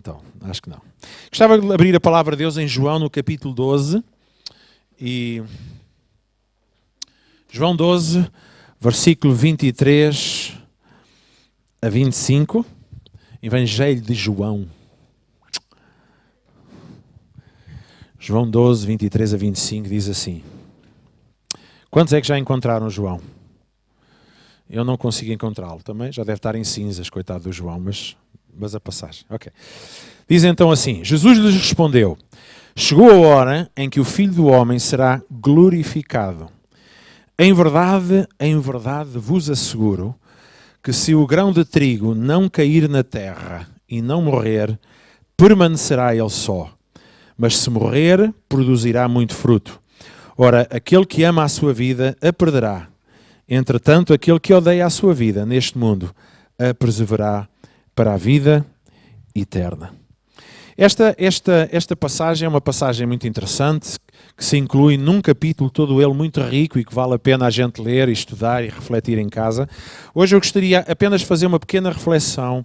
Então, acho que não. Gostava de abrir a palavra de Deus em João, no capítulo 12. E João 12, versículo 23 a 25. Evangelho de João. João 12, 23 a 25 diz assim. Quantos é que já encontraram João? Eu não consigo encontrá-lo também. Já deve estar em cinzas, coitado do João, mas a passagem. Ok. Diz então assim, Jesus lhes respondeu, chegou a hora em que o Filho do Homem será glorificado. Em verdade vos asseguro que se o grão de trigo não cair na terra e não morrer, permanecerá ele só. Mas se morrer, produzirá muito fruto. Ora, aquele que ama a sua vida, a perderá. Entretanto, aquele que odeia a sua vida neste mundo, a preservará para a vida eterna. Esta passagem é uma passagem muito interessante, que se inclui num capítulo todo ele muito rico e que vale a pena a gente ler, estudar e refletir em casa. Hoje eu gostaria apenas de fazer uma pequena reflexão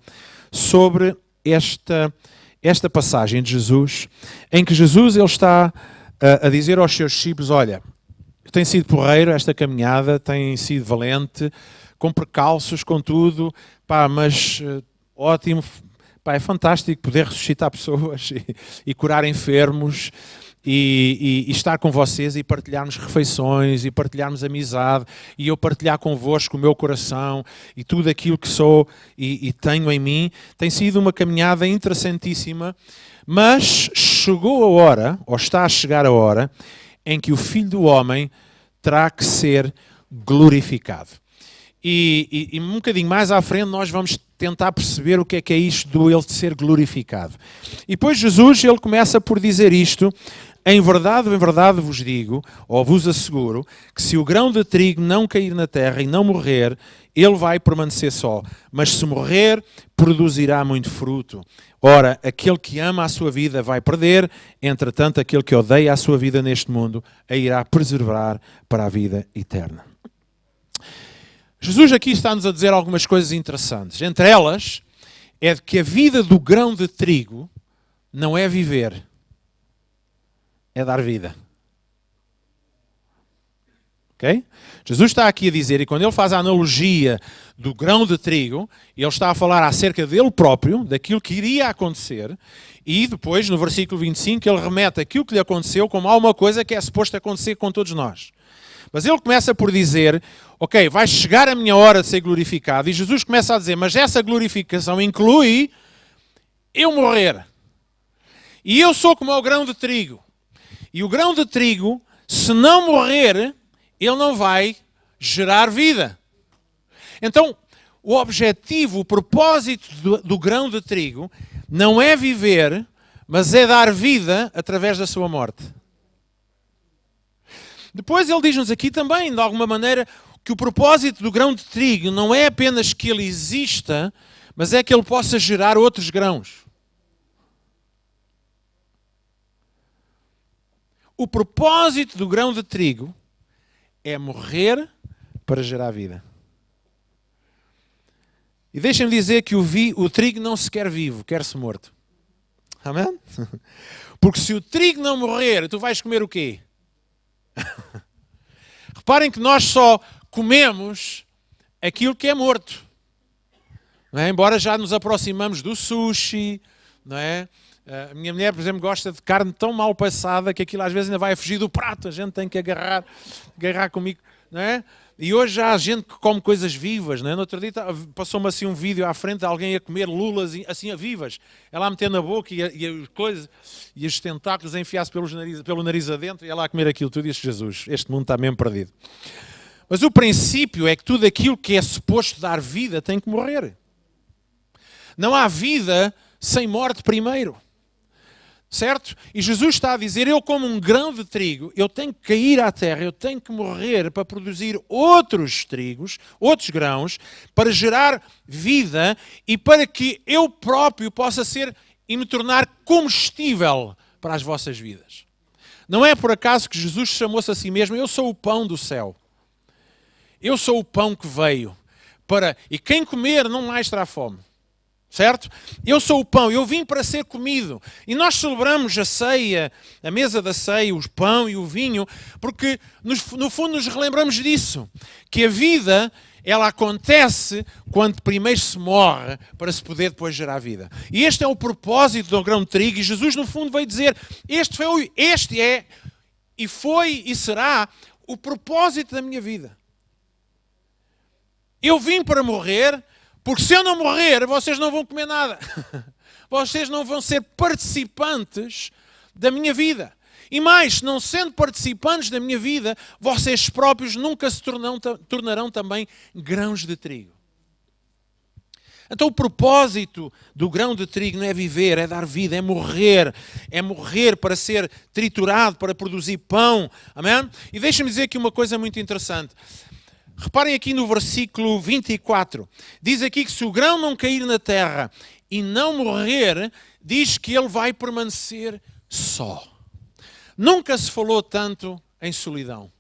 sobre esta passagem de Jesus, em que Jesus ele está a dizer aos seus discípulos, olha, tem sido porreiro esta caminhada, tem sido valente, com precalços, com tudo, mas ótimo, é fantástico poder ressuscitar pessoas e curar enfermos e estar com vocês e partilharmos refeições e partilharmos amizade e eu partilhar convosco o meu coração e tudo aquilo que sou e tenho em mim. Tem sido uma caminhada interessantíssima, mas chegou a hora, ou está a chegar a hora, em que o Filho do Homem terá que ser glorificado. E um bocadinho mais à frente nós vamos tentar perceber o que é isto do ele ser glorificado. E depois Jesus ele começa por dizer isto, em verdade vos digo, ou vos asseguro, que se o grão de trigo não cair na terra e não morrer, ele vai permanecer só. Mas se morrer, produzirá muito fruto. Ora, aquele que ama a sua vida vai perder, entretanto, aquele que odeia a sua vida neste mundo, a irá preservar para a vida eterna. Jesus aqui está-nos a dizer algumas coisas interessantes. Entre elas, é de que a vida do grão de trigo não é viver, é dar vida. Okay? Jesus está aqui a dizer, e quando ele faz a analogia do grão de trigo, ele está a falar acerca dele próprio, daquilo que iria acontecer, e depois, no versículo 25, ele remete aquilo que lhe aconteceu como alguma coisa que é suposto acontecer com todos nós. Mas ele começa por dizer, ok, vai chegar a minha hora de ser glorificado, e Jesus começa a dizer, mas essa glorificação inclui eu morrer. E eu sou como o grão de trigo. E o grão de trigo, se não morrer, ele não vai gerar vida. Então, o objetivo, o propósito do grão de trigo não é viver, mas é dar vida através da sua morte. Depois ele diz-nos aqui também, de alguma maneira, que o propósito do grão de trigo não é apenas que ele exista, mas é que ele possa gerar outros grãos. O propósito do grão de trigo é morrer para gerar vida. E deixem-me dizer que o trigo não se quer vivo, quer-se morto. Amém? Porque se o trigo não morrer, tu vais comer o quê? Reparem que nós só comemos aquilo que é morto. Não é? Embora já nos aproximamos do sushi, não é? A minha mulher, por exemplo, gosta de carne tão mal passada que aquilo às vezes ainda vai a fugir do prato. A gente tem que agarrar comigo, não é? E hoje já há gente que come coisas vivas, não é? No outro dia passou-me assim um vídeo à frente de alguém a comer lulas assim a vivas. Ela a meter na boca e os tentáculos a enfiar-se pelo nariz adentro e ela a comer aquilo. Tu dizes, Jesus, este mundo está mesmo perdido. Mas o princípio é que tudo aquilo que é suposto dar vida tem que morrer. Não há vida sem morte primeiro. Certo? E Jesus está a dizer, eu como um grão de trigo, eu tenho que cair à terra, eu tenho que morrer para produzir outros trigos, outros grãos, para gerar vida e para que eu próprio possa ser e me tornar combustível para as vossas vidas. Não é por acaso que Jesus chamou-se a si mesmo, eu sou o pão do céu. Eu sou o pão que veio para... E quem comer não mais terá fome. Certo? Eu sou o pão, eu vim para ser comido. E nós celebramos a ceia, a mesa da ceia, o pão e o vinho, porque no fundo nos relembramos disso, que a vida, ela acontece quando primeiro se morre para se poder depois gerar vida. E este é o propósito do grão de trigo, e Jesus no fundo veio dizer, este é e foi e será o propósito da minha vida. Eu vim para morrer, porque se eu não morrer, vocês não vão comer nada. Vocês não vão ser participantes da minha vida. E mais, não sendo participantes da minha vida, vocês próprios nunca se tornarão também grãos de trigo. Então o propósito do grão de trigo não é viver, é dar vida, é morrer para ser triturado, para produzir pão. Amém? E deixa-me dizer aqui uma coisa muito interessante. Reparem aqui no versículo 24. Diz aqui que se o grão não cair na terra e não morrer, diz que ele vai permanecer só. Nunca se falou tanto em solidão.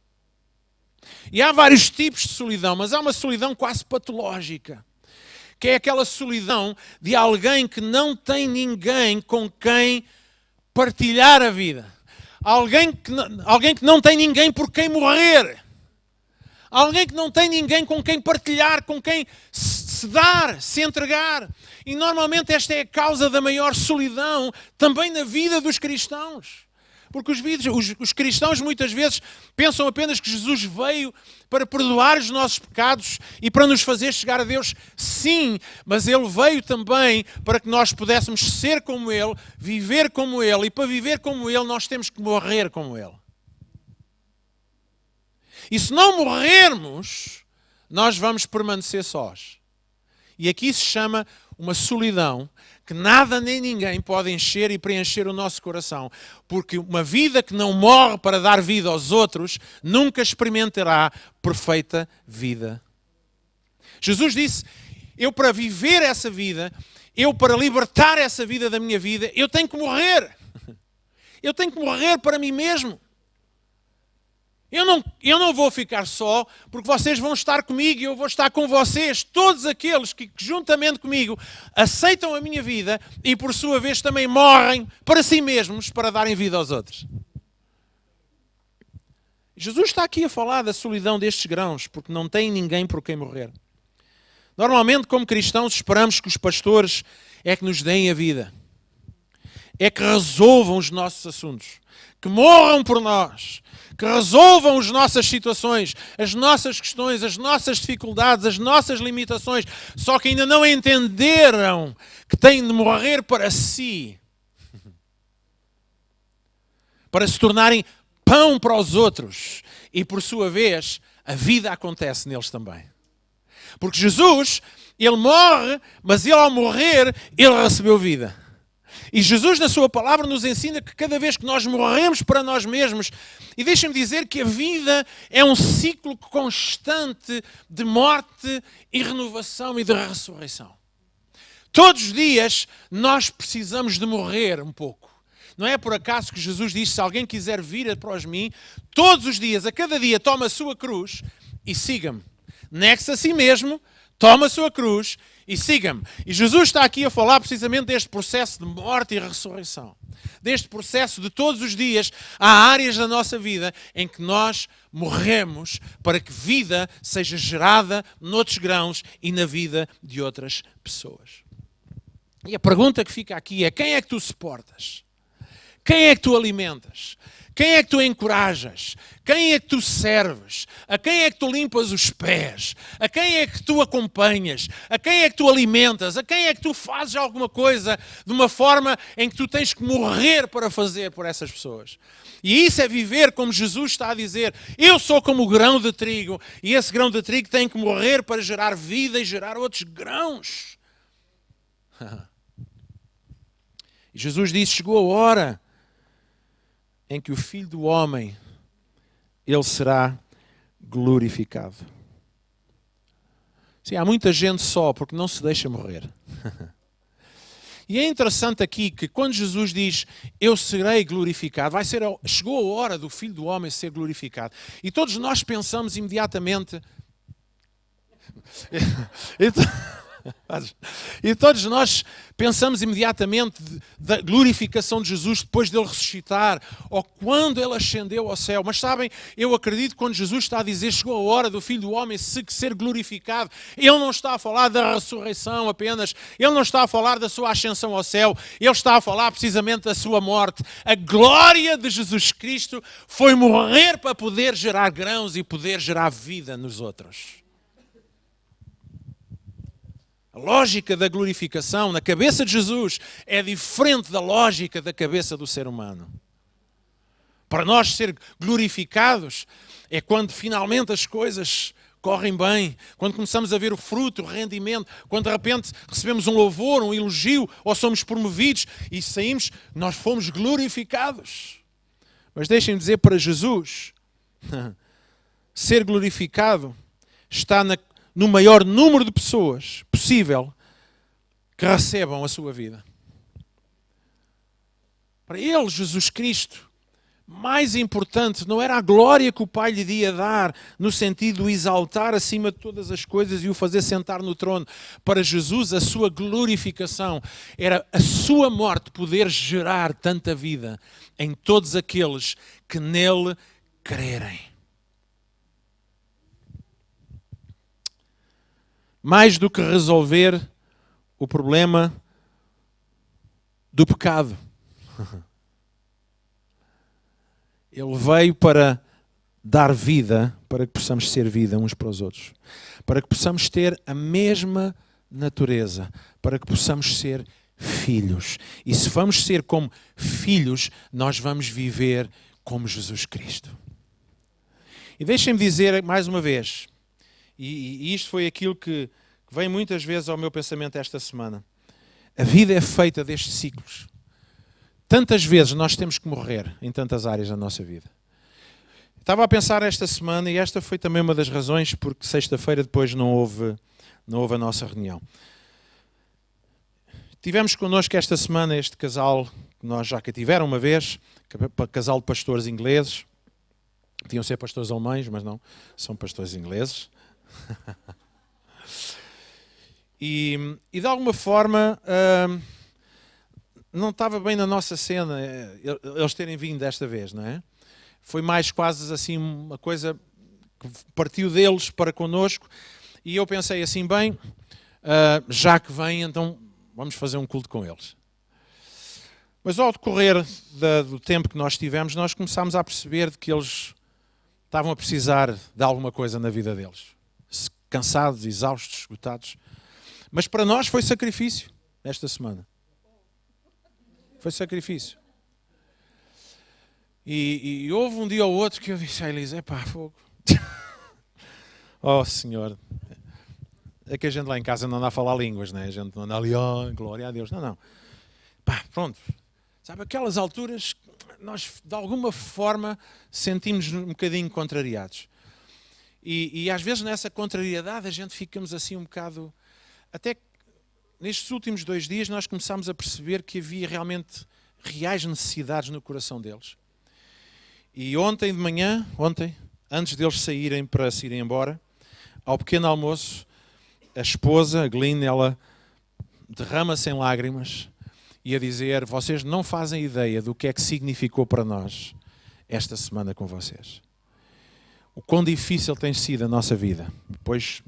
E há vários tipos de solidão, mas há uma solidão quase patológica, que é aquela solidão de alguém que não tem ninguém com quem partilhar a vida. Alguém que não tem ninguém por quem morrer. Alguém que não tem ninguém com quem partilhar, com quem se dar, se entregar. E normalmente esta é a causa da maior solidão também na vida dos cristãos. Porque os cristãos muitas vezes pensam apenas que Jesus veio para perdoar os nossos pecados e para nos fazer chegar a Deus. Sim, mas Ele veio também para que nós pudéssemos ser como Ele, viver como Ele. E para viver como Ele nós temos que morrer como Ele. E se não morrermos, nós vamos permanecer sós. E aqui se chama uma solidão que nada nem ninguém pode encher e preencher o nosso coração. Porque uma vida que não morre para dar vida aos outros, nunca experimentará perfeita vida. Jesus disse, eu para viver essa vida, eu para libertar essa vida da minha vida, eu tenho que morrer. Eu tenho que morrer para mim mesmo. Eu não vou ficar só, porque vocês vão estar comigo e eu vou estar com vocês. Todos aqueles que juntamente comigo aceitam a minha vida e por sua vez também morrem para si mesmos para darem vida aos outros. Jesus está aqui a falar da solidão destes grãos, porque não tem ninguém por quem morrer. Normalmente, como cristãos, esperamos que os pastores é que nos deem a vida. É que resolvam os nossos assuntos. Que morram por nós. Que resolvam as nossas situações, as nossas questões, as nossas dificuldades, as nossas limitações. Só que ainda não entenderam que têm de morrer para si. Para se tornarem pão para os outros. E por sua vez, a vida acontece neles também. Porque Jesus, Ele morre, mas Ele ao morrer, Ele recebeu vida. E Jesus, na sua palavra, nos ensina que cada vez que nós morremos para nós mesmos, e deixem-me dizer que a vida é um ciclo constante de morte e renovação e de ressurreição. Todos os dias nós precisamos de morrer um pouco. Não é por acaso que Jesus diz, se alguém quiser vir após mim, todos os dias, a cada dia, toma a sua cruz e siga-me. Negue-se a si mesmo, toma a sua cruz e siga-me. E Jesus está aqui a falar precisamente deste processo de morte e ressurreição. Deste processo de todos os dias, há áreas da nossa vida em que nós morremos para que vida seja gerada noutros grãos e na vida de outras pessoas. E a pergunta que fica aqui é, quem é que tu suportas? Quem é que tu alimentas? Quem é que tu encorajas? Quem é que tu serves? A quem é que tu limpas os pés? A quem é que tu acompanhas? A quem é que tu alimentas? A quem é que tu fazes alguma coisa de uma forma em que tu tens que morrer para fazer por essas pessoas? E isso é viver como Jesus está a dizer. Eu sou como o grão de trigo e esse grão de trigo tem que morrer para gerar vida e gerar outros grãos. E Jesus disse, chegou a hora em que o Filho do Homem, Ele será glorificado. Sim, há muita gente só porque não se deixa morrer. E é interessante aqui que quando Jesus diz, eu serei glorificado, chegou a hora do Filho do Homem ser glorificado. E todos nós pensamos imediatamente... E todos nós pensamos imediatamente da glorificação de Jesus depois dele ressuscitar, ou quando ele ascendeu ao céu. Mas sabem, eu acredito que quando Jesus está a dizer chegou a hora do Filho do Homem ser glorificado, ele não está a falar da ressurreição apenas, ele não está a falar da sua ascensão ao céu, ele está a falar precisamente da sua morte. A glória de Jesus Cristo foi morrer para poder gerar grãos e poder gerar vida nos outros. A lógica da glorificação na cabeça de Jesus é diferente da lógica da cabeça do ser humano. Para nós ser glorificados é quando finalmente as coisas correm bem, quando começamos a ver o fruto, o rendimento, quando de repente recebemos um louvor, um elogio, ou somos promovidos e saímos, nós fomos glorificados. Mas deixem-me dizer, para Jesus, ser glorificado está no maior número de pessoas possível que recebam a sua vida. Para ele, Jesus Cristo, mais importante não era a glória que o Pai lhe ia dar, no sentido de o exaltar acima de todas as coisas e o fazer sentar no trono. Para Jesus, a sua glorificação era a sua morte poder gerar tanta vida em todos aqueles que nele crerem. Mais do que resolver o problema do pecado. Ele veio para dar vida, para que possamos ser vida uns para os outros. Para que possamos ter a mesma natureza. Para que possamos ser filhos. E se vamos ser como filhos, nós vamos viver como Jesus Cristo. E deixem-me dizer mais uma vez, e isto foi aquilo que vem muitas vezes ao meu pensamento esta semana. A vida é feita destes ciclos. Tantas vezes nós temos que morrer em tantas áreas da nossa vida. Estava a pensar esta semana, e esta foi também uma das razões porque sexta-feira depois não houve a nossa reunião. Tivemos connosco esta semana este casal, que nós já cá tiveram uma vez, casal de pastores ingleses. Podiam ser pastores alemães, mas não, são pastores ingleses. E de alguma forma não estava bem na nossa cena eles terem vindo desta vez, não é? Foi mais quase assim uma coisa que partiu deles para connosco, e eu pensei assim, bem, já que vêm, então vamos fazer um culto com eles. Mas ao decorrer do tempo que nós tivemos, nós começámos a perceber de que eles estavam a precisar de alguma coisa na vida deles. Cansados, exaustos, esgotados. Mas para nós foi sacrifício esta semana. Foi sacrifício. E houve um dia ou outro que eu disse à Elisa, epá, fogo. Oh, Senhor. É que a gente lá em casa não anda a falar línguas, né? A gente não anda ali, oh, glória a Deus. Não, não. Pá, pronto. Sabe, aquelas alturas, nós de alguma forma sentimos um bocadinho contrariados. E às vezes nessa contrariedade a gente ficamos assim um bocado... Até que nestes últimos 2 dias nós começámos a perceber que havia realmente reais necessidades no coração deles. E ontem de manhã, antes deles saírem para se irem embora, ao pequeno almoço, a esposa, a Glenn, ela derrama-se em lágrimas e a dizer, vocês não fazem ideia do que é que significou para nós esta semana com vocês. O quão difícil tem sido a nossa vida. Depois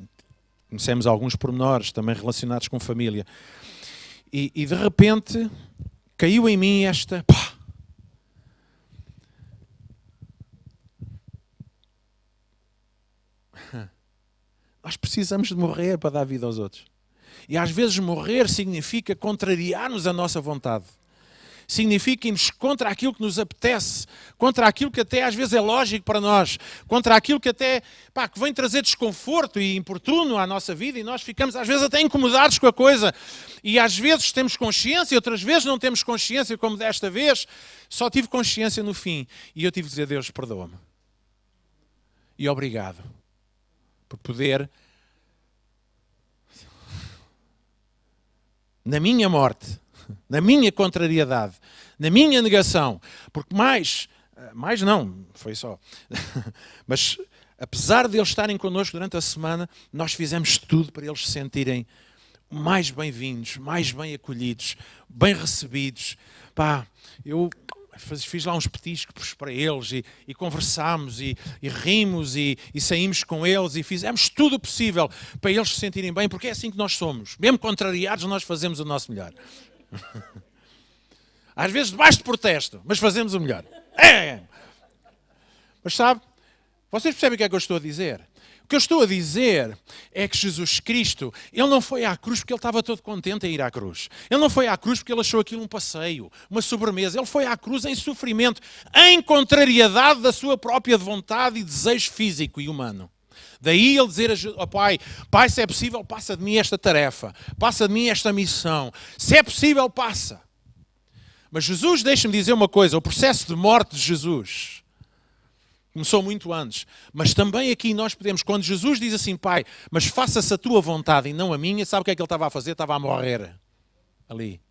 conhecemos alguns pormenores também relacionados com família. E de repente caiu em mim esta... Pá! Nós precisamos de morrer para dar vida aos outros. E às vezes morrer significa contrariar-nos a nossa vontade. Significa irmos contra aquilo que nos apetece, contra aquilo que até às vezes é lógico para nós, contra aquilo que até que vem trazer desconforto e importuno à nossa vida, e nós ficamos às vezes até incomodados com a coisa. E às vezes temos consciência, outras vezes não temos consciência, como desta vez. Só tive consciência no fim. E eu tive de dizer, Deus, perdoa-me. E obrigado por poder, na minha morte, na minha contrariedade, na minha negação, porque mais não, foi só, mas apesar de eles estarem connosco durante a semana, nós fizemos tudo para eles se sentirem mais bem-vindos, mais bem acolhidos, bem recebidos. Pá, eu fiz lá uns petiscos para eles e conversámos e rimos e saímos com eles e fizemos tudo o possível para eles se sentirem bem, porque é assim que nós somos. Mesmo contrariados, nós fazemos o nosso melhor. Às vezes debaixo de protesto, mas fazemos o melhor. Mas sabe, vocês percebem o que é que eu estou a dizer? O que eu estou a dizer é que Jesus Cristo, Ele não foi à cruz porque Ele estava todo contente a ir à cruz. Ele não foi à cruz porque Ele achou aquilo um passeio, uma sobremesa. Ele foi à cruz em sofrimento, em contrariedade da sua própria vontade e desejo físico e humano. Daí Ele dizer ao Pai, Pai, se é possível, passa de mim esta tarefa, passa de mim esta missão. Se é possível, passa. Mas Jesus, deixa-me dizer uma coisa, o processo de morte de Jesus começou muito antes. Mas também aqui nós podemos, quando Jesus diz assim, Pai, mas faça-se a tua vontade e não a minha, sabe o que é que ele estava a fazer? Estava a morrer ali.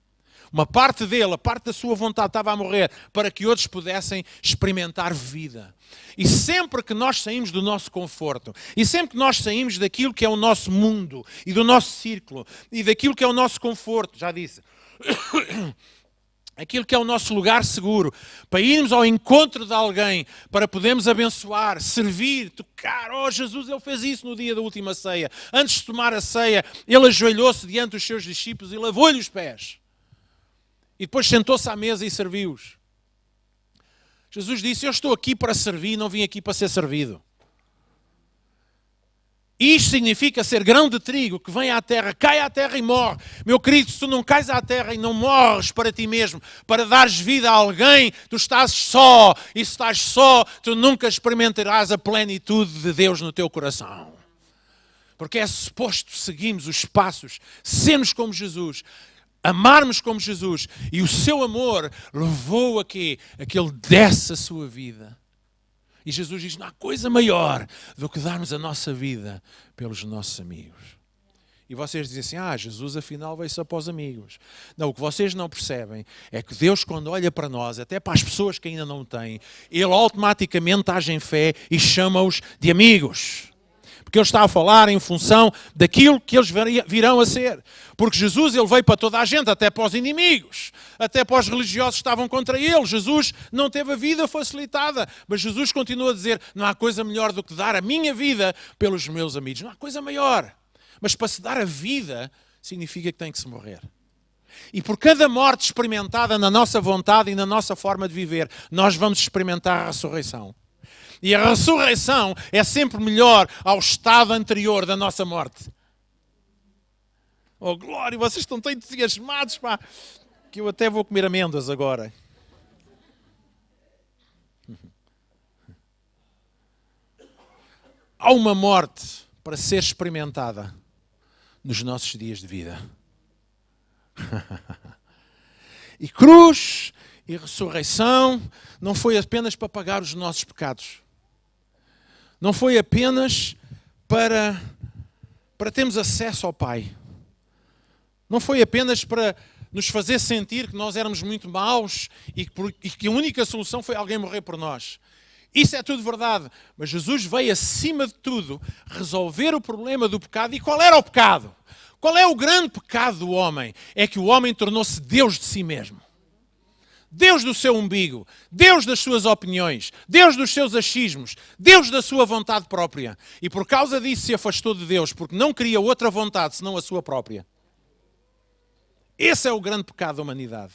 Uma parte dele, a parte da sua vontade estava a morrer para que outros pudessem experimentar vida. E sempre que nós saímos do nosso conforto, e sempre que nós saímos daquilo que é o nosso mundo, e do nosso círculo, e daquilo que é o nosso conforto, já disse... aquilo que é o nosso lugar seguro, para irmos ao encontro de alguém, para podermos abençoar, servir, tocar. Oh, Jesus, Ele fez isso no dia da última ceia. Antes de tomar a ceia, Ele ajoelhou-se diante dos seus discípulos e lavou-lhe os pés. E depois sentou-se à mesa e serviu-os. Jesus disse, eu estou aqui para servir, não vim aqui para ser servido. Isto significa ser grão de trigo que vem à terra, cai à terra e morre. Meu querido, se tu não cais à terra e não morres para ti mesmo, para dares vida a alguém, tu estás só. E se estás só, tu nunca experimentarás a plenitude de Deus no teu coração. Porque é suposto seguirmos os passos, sermos como Jesus, amarmos como Jesus. E o seu amor levou a quê? A que Ele desse a sua vida. E Jesus diz, não há coisa maior do que darmos a nossa vida pelos nossos amigos. E vocês dizem assim, Jesus afinal veio só para os amigos. Não, o que vocês não percebem é que Deus, quando olha para nós, até para as pessoas que ainda não têm, Ele automaticamente age em fé e chama-os de amigos. Porque Ele está a falar em função daquilo que eles virão a ser. Porque Jesus, Ele veio para toda a gente, até para os inimigos, até para os religiosos que estavam contra Ele. Jesus não teve a vida facilitada, mas Jesus continua a dizer, não há coisa melhor do que dar a minha vida pelos meus amigos. Não há coisa maior. Mas para se dar a vida, significa que tem que se morrer. E por cada morte experimentada na nossa vontade e na nossa forma de viver, nós vamos experimentar a ressurreição. E a ressurreição é sempre melhor ao estado anterior da nossa morte. Oh, glória, vocês estão tão entusiasmados, pá, que eu até vou comer amêndoas agora. Há uma morte para ser experimentada nos nossos dias de vida. E cruz e ressurreição não foi apenas para pagar os nossos pecados. Não foi apenas para termos acesso ao Pai. Não foi apenas para nos fazer sentir que nós éramos muito maus e que a única solução foi alguém morrer por nós. Isso é tudo verdade. Mas Jesus veio, acima de tudo, resolver o problema do pecado. E qual era o pecado? Qual é o grande pecado do homem? É que o homem tornou-se Deus de si mesmo. Deus do seu umbigo, Deus das suas opiniões, Deus dos seus achismos, Deus da sua vontade própria. E por causa disso se afastou de Deus, porque não queria outra vontade senão a sua própria. Esse é o grande pecado da humanidade.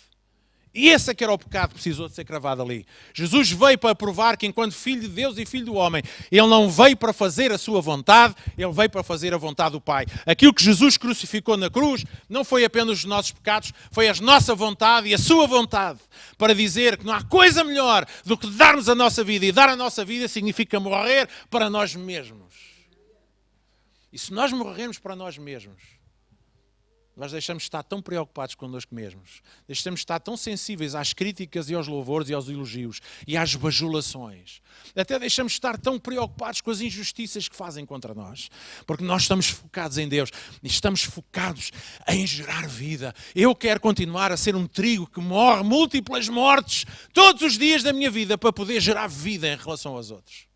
E esse é que era o pecado que precisou de ser cravado ali. Jesus veio para provar que enquanto Filho de Deus e Filho do homem, Ele não veio para fazer a sua vontade, Ele veio para fazer a vontade do Pai. Aquilo que Jesus crucificou na cruz não foi apenas os nossos pecados, foi a nossa vontade e a sua vontade. Para dizer que não há coisa melhor do que darmos a nossa vida. E dar a nossa vida significa morrer para nós mesmos. E se nós morrermos para nós mesmos, nós deixamos de estar tão preocupados connosco mesmos. Deixamos de estar tão sensíveis às críticas e aos louvores e aos elogios e às bajulações. Até deixamos de estar tão preocupados com as injustiças que fazem contra nós. Porque nós estamos focados em Deus. E estamos focados em gerar vida. Eu quero continuar a ser um trigo que morre múltiplas mortes todos os dias da minha vida para poder gerar vida em relação aos outros.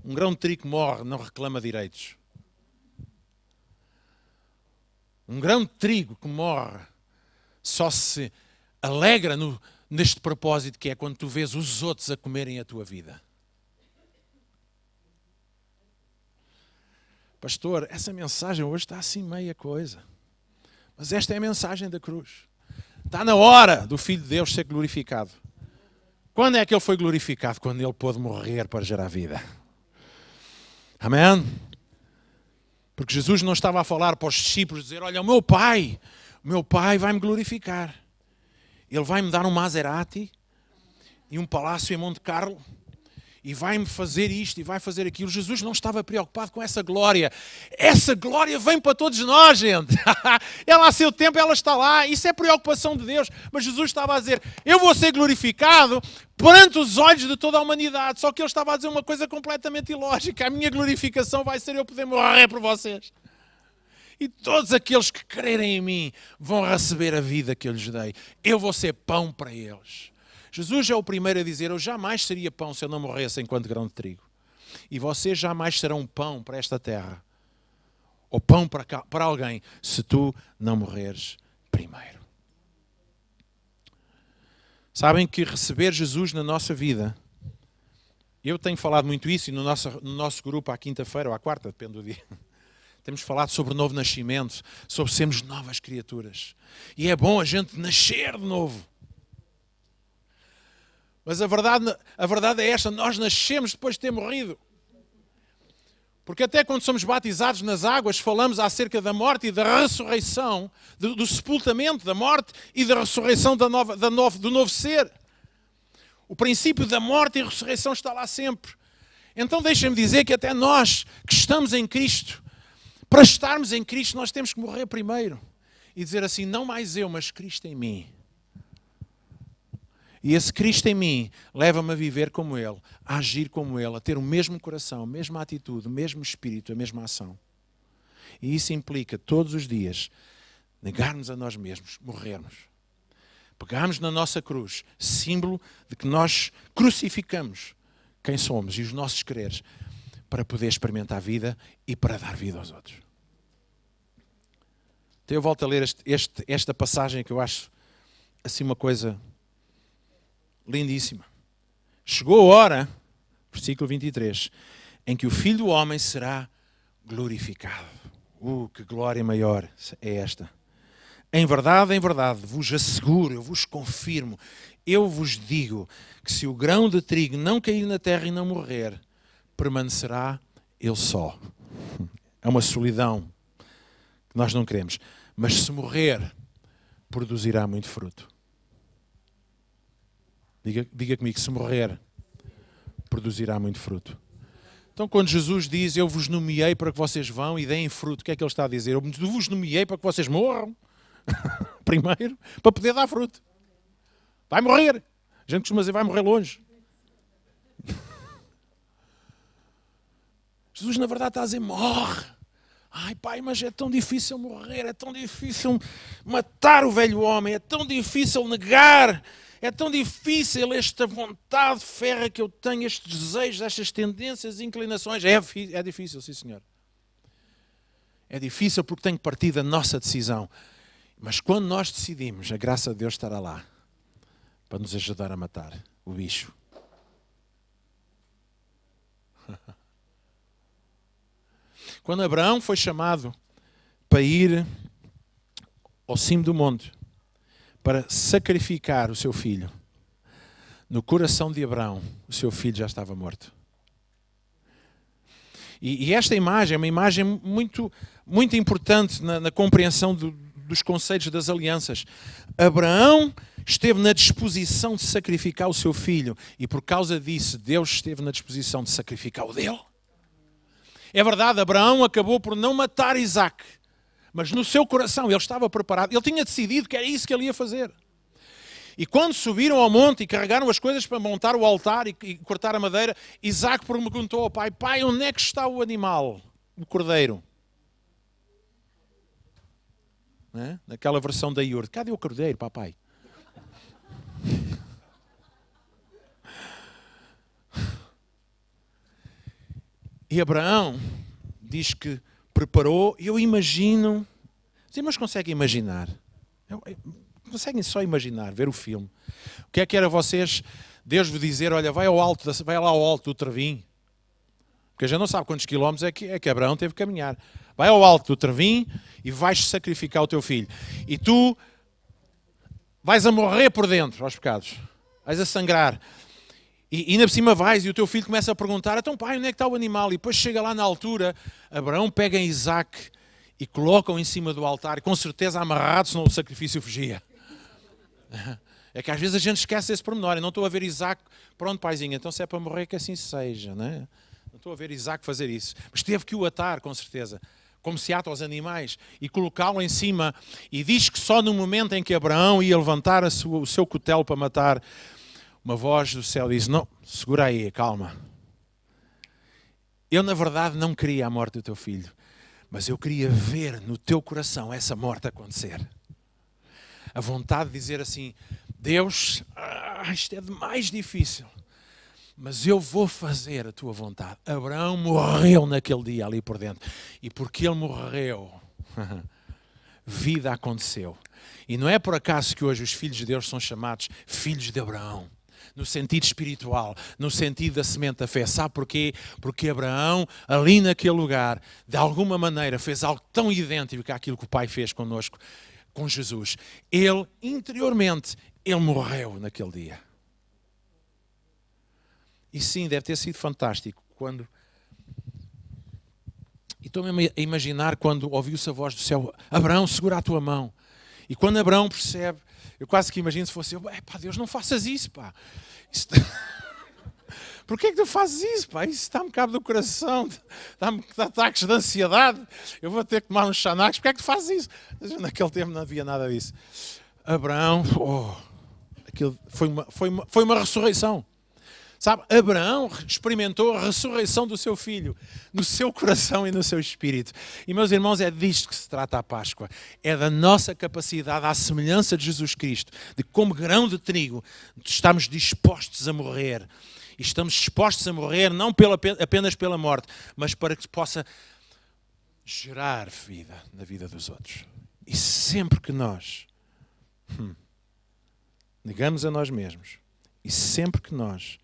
Um grão de trigo morre, não reclama direitos. Um grão de trigo que morre só se alegra neste propósito que é quando tu vês os outros a comerem a tua vida. Pastor, essa mensagem hoje está assim meia coisa. Mas esta é a mensagem da cruz. Está na hora do Filho de Deus ser glorificado. Quando é que ele foi glorificado? Quando ele pôde morrer para gerar vida. Amém? Porque Jesus não estava a falar para os discípulos, dizer, olha, o meu pai vai-me glorificar. Ele vai-me dar um Maserati e um palácio em Monte Carlo e vai-me fazer isto e vai fazer aquilo. Jesus não estava preocupado com essa glória. Essa glória vem para todos nós, gente. Ela a seu tempo, ela está lá. Isso é preocupação de Deus. Mas Jesus estava a dizer, eu vou ser glorificado perante os olhos de toda a humanidade. Só que ele estava a dizer uma coisa completamente ilógica. A minha glorificação vai ser eu poder morrer por vocês. E todos aqueles que crerem em mim vão receber a vida que eu lhes dei. Eu vou ser pão para eles. Jesus é o primeiro a dizer, eu jamais seria pão se eu não morresse enquanto grão de trigo. E vocês jamais serão pão para esta terra. Ou pão para alguém, se tu não morreres primeiro. Sabem que receber Jesus na nossa vida, eu tenho falado muito isso, e no nosso grupo à quinta-feira ou à quarta, depende do dia, temos falado sobre o novo nascimento, sobre sermos novas criaturas. E é bom a gente nascer de novo. Mas a verdade é esta, nós nascemos depois de ter morrido. Porque até quando somos batizados nas águas, falamos acerca da morte e da ressurreição, do sepultamento, da morte e da ressurreição do novo ser. O princípio da morte e ressurreição está lá sempre. Então deixem-me dizer que até nós que estamos em Cristo, para estarmos em Cristo, nós temos que morrer primeiro. E dizer assim, não mais eu, mas Cristo em mim. E esse Cristo em mim leva-me a viver como Ele, a agir como Ele, a ter o mesmo coração, a mesma atitude, o mesmo espírito, a mesma ação. E isso implica todos os dias negarmos a nós mesmos, morrermos. Pegarmos na nossa cruz, símbolo de que nós crucificamos quem somos e os nossos quereres para poder experimentar a vida e para dar vida aos outros. Então eu volto a ler esta passagem que eu acho assim uma coisa lindíssima. Chegou a hora, versículo 23, em que o Filho do Homem será glorificado. Que glória maior é esta. Em verdade, vos asseguro, eu vos confirmo, eu vos digo que se o grão de trigo não cair na terra e não morrer, permanecerá ele só. É uma solidão que nós não queremos. Mas se morrer, produzirá muito fruto. Diga comigo, se morrer, produzirá muito fruto. Então quando Jesus diz, eu vos nomeei para que vocês vão e deem fruto, o que é que ele está a dizer? Eu vos nomeei para que vocês morram, primeiro, para poder dar fruto. Vai morrer. A gente costuma dizer, vai morrer longe. Jesus na verdade está a dizer, morre. Ai pai, mas é tão difícil morrer, é tão difícil matar o velho homem, é tão difícil negar. É tão difícil esta vontade férrea que eu tenho, estes desejos, estas tendências, inclinações. É difícil, sim senhor. É difícil porque tem que partir da nossa decisão. Mas quando nós decidimos, a graça de Deus estará lá para nos ajudar a matar o bicho. Quando Abraão foi chamado para ir ao cimo do monte, para sacrificar o seu filho, no coração de Abraão, o seu filho já estava morto. E esta imagem é uma imagem muito, muito importante na compreensão dos conceitos das alianças. Abraão esteve na disposição de sacrificar o seu filho e por causa disso Deus esteve na disposição de sacrificar o dele. É verdade, Abraão acabou por não matar Isaac, mas no seu coração ele estava preparado, ele tinha decidido que era isso que ele ia fazer. E quando subiram ao monte e carregaram as coisas para montar o altar e cortar a madeira, Isaac perguntou ao pai, pai, onde é que está o animal, o cordeiro? Né? Naquela versão da Iurde, cadê o cordeiro, papai? E Abraão diz que preparou, eu imagino, Os irmãos conseguem imaginar? Conseguem só imaginar, ver o filme. O que é que era vocês, Deus vos dizer, olha, vai lá ao alto do Trevim. Porque a gente não sabe quantos quilómetros é que Abraão teve que caminhar. Vai ao alto do Trevim e vais sacrificar o teu filho. E tu vais a morrer por dentro aos pecados. Vais a sangrar. E ainda por cima vais e o teu filho começa a perguntar, então pai, onde é que está o animal? E depois chega lá na altura, Abraão pega em Isaac e coloca-o em cima do altar. E com certeza amarrado, senão o sacrifício fugia. É que às vezes a gente esquece esse pormenor. Eu não estou a ver Isaac, pronto paizinho, então se é para morrer que assim seja, não é? Não estou a ver Isaac fazer isso. Mas teve que o atar, com certeza, como se ata aos animais, e colocá-lo em cima. E diz que só no momento em que Abraão ia levantar o seu cutelo para matar, uma voz do céu diz, não, segura aí, calma. Eu, na verdade, não queria a morte do teu filho, mas eu queria ver no teu coração essa morte acontecer. A vontade de dizer assim, Deus, isto é demais difícil, mas eu vou fazer a tua vontade. Abraão morreu naquele dia ali por dentro. E porque ele morreu, vida aconteceu. E não é por acaso que hoje os filhos de Deus são chamados filhos de Abraão. No sentido espiritual, no sentido da semente da fé. Sabe porquê? Porque Abraão, ali naquele lugar, de alguma maneira, fez algo tão idêntico àquilo que o Pai fez connosco, com Jesus. Ele, interiormente, ele morreu naquele dia. E sim, deve ter sido fantástico quando... E estou-me a imaginar quando ouviu-se a voz do céu, Abraão, segura a tua mão. E quando Abraão percebe, eu quase que imagino se fosse eu, pá, Deus, não faças isso, pá. Porquê é que tu fazes isso, pá? Isso está-me cabo do coração, dá-me ataques de ansiedade, eu vou ter que tomar uns xanax, porquê é que tu fazes isso? Naquele tempo não havia nada disso. Abraão, aquilo foi uma ressurreição. Sabe, Abraão experimentou a ressurreição do seu filho, no seu coração e no seu espírito. E, meus irmãos, é disto que se trata a Páscoa. É da nossa capacidade, à semelhança de Jesus Cristo, de como grão de trigo, estamos dispostos a morrer. E estamos dispostos a morrer não apenas pela morte, mas para que possa gerar vida na vida dos outros. E sempre que nós negamos a nós mesmos, e sempre que nós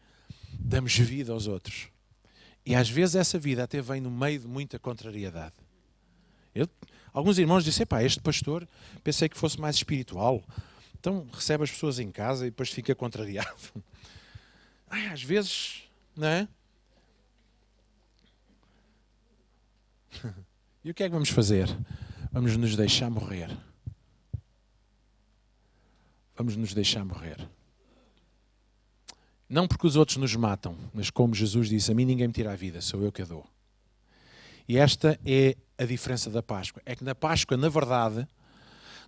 damos vida aos outros. E às vezes essa vida até vem no meio de muita contrariedade. Alguns irmãos dizem, pá, este pastor pensei que fosse mais espiritual. Então recebe as pessoas em casa e depois fica contrariado. Às vezes, não é? E o que é que vamos fazer? Vamos nos deixar morrer. Vamos nos deixar morrer. Não porque os outros nos matam, mas como Jesus disse, a mim ninguém me tira a vida, sou eu que a dou. E esta é a diferença da Páscoa. É que na Páscoa, na verdade,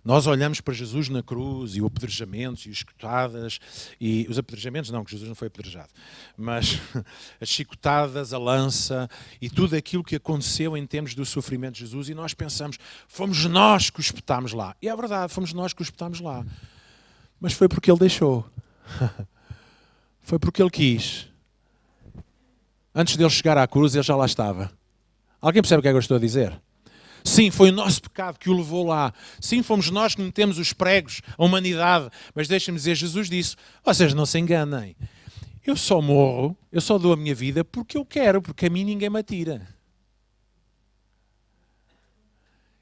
nós olhamos para Jesus na cruz e o apedrejamento e as chicotadas, e os apedrejamentos não, que Jesus não foi apedrejado, mas as chicotadas, a lança e tudo aquilo que aconteceu em termos do sofrimento de Jesus, e nós pensamos, fomos nós que o espetámos lá. E é verdade, fomos nós que o espetámos lá. Mas foi porque ele deixou. Foi porque ele quis. Antes dele chegar à cruz, ele já lá estava. Alguém percebe o que é que eu estou a dizer? Sim, foi o nosso pecado que o levou lá. Sim, fomos nós que metemos os pregos, a humanidade. Mas deixem-me dizer, Jesus disse, vocês não se enganem. Eu só morro, eu só dou a minha vida porque eu quero, porque a mim ninguém me atira.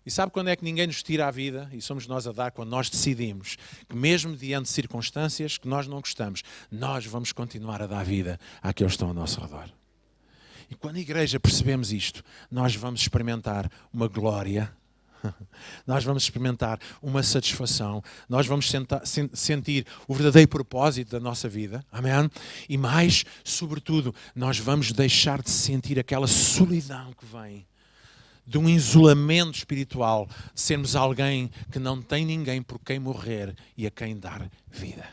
E sabe quando é que ninguém nos tira a vida? E somos nós a dar quando nós decidimos que mesmo diante de circunstâncias que nós não gostamos, nós vamos continuar a dar vida àqueles que estão ao nosso redor. E quando a igreja percebemos isto, nós vamos experimentar uma glória, nós vamos experimentar uma satisfação, nós vamos sentir o verdadeiro propósito da nossa vida, amém? E mais, sobretudo, nós vamos deixar de sentir aquela solidão que vem de um isolamento espiritual, de sermos alguém que não tem ninguém por quem morrer e a quem dar vida.